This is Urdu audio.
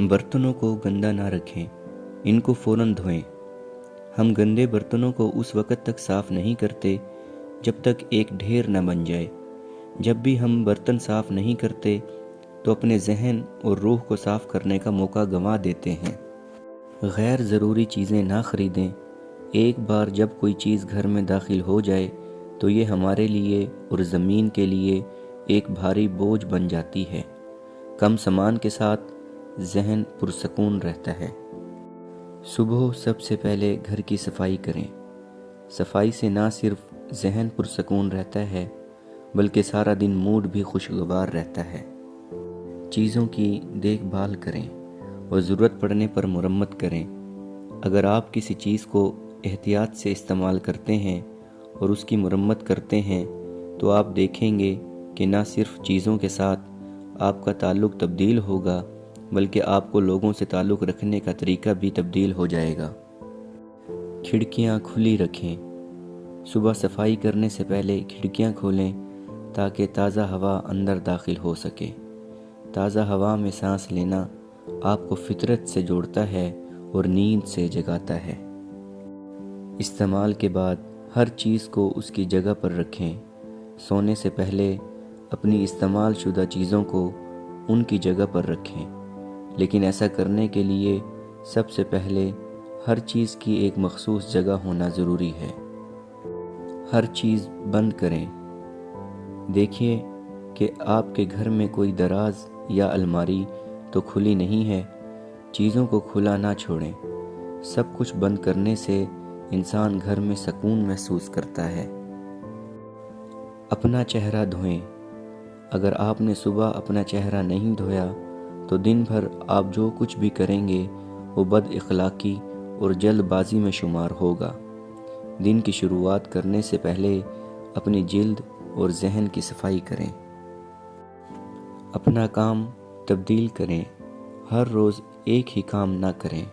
برتنوں کو گندا نہ رکھیں، ان کو فوراً دھوئیں۔ ہم گندے برتنوں کو اس وقت تک صاف نہیں کرتے جب تک ایک ڈھیر نہ بن جائے۔ جب بھی ہم برتن صاف نہیں کرتے تو اپنے ذہن اور روح کو صاف کرنے کا موقع گنوا دیتے ہیں۔ غیر ضروری چیزیں نہ خریدیں۔ ایک بار جب کوئی چیز گھر میں داخل ہو جائے تو یہ ہمارے لیے اور زمین کے لیے ایک بھاری بوجھ بن جاتی ہے۔ کم سامان کے ساتھ ذہن پرسکون رہتا ہے۔ صبح سب سے پہلے گھر کی صفائی کریں۔ صفائی سے نہ صرف ذہن پرسکون رہتا ہے بلکہ سارا دن موڈ بھی خوشگوار رہتا ہے۔ چیزوں کی دیکھ بھال کریں اور ضرورت پڑنے پر مرمت کریں۔ اگر آپ کسی چیز کو احتیاط سے استعمال کرتے ہیں اور اس کی مرمت کرتے ہیں تو آپ دیکھیں گے کہ نہ صرف چیزوں کے ساتھ آپ کا تعلق تبدیل ہوگا بلکہ آپ کو لوگوں سے تعلق رکھنے کا طریقہ بھی تبدیل ہو جائے گا۔ کھڑکیاں کھلی رکھیں۔ صبح صفائی کرنے سے پہلے کھڑکیاں کھولیں تاکہ تازہ ہوا اندر داخل ہو سکے۔ تازہ ہوا میں سانس لینا آپ کو فطرت سے جوڑتا ہے اور نیند سے جگاتا ہے۔ استعمال کے بعد ہر چیز کو اس کی جگہ پر رکھیں۔ سونے سے پہلے اپنی استعمال شدہ چیزوں کو ان کی جگہ پر رکھیں، لیکن ایسا کرنے کے لیے سب سے پہلے ہر چیز کی ایک مخصوص جگہ ہونا ضروری ہے۔ ہر چیز بند کریں۔ دیکھیے کہ آپ کے گھر میں کوئی دراز یا الماری تو کھلی نہیں ہے۔ چیزوں کو کھلا نہ چھوڑیں۔ سب کچھ بند کرنے سے انسان گھر میں سکون محسوس کرتا ہے۔ اپنا چہرہ دھوئیں۔ اگر آپ نے صبح اپنا چہرہ نہیں دھویا تو دن بھر آپ جو کچھ بھی کریں گے وہ بد اخلاقی اور جلد بازی میں شمار ہوگا۔ دن کی شروعات کرنے سے پہلے اپنی جلد اور ذہن کی صفائی کریں۔ اپنا کام تبدیل کریں۔ ہر روز ایک ہی کام نہ کریں۔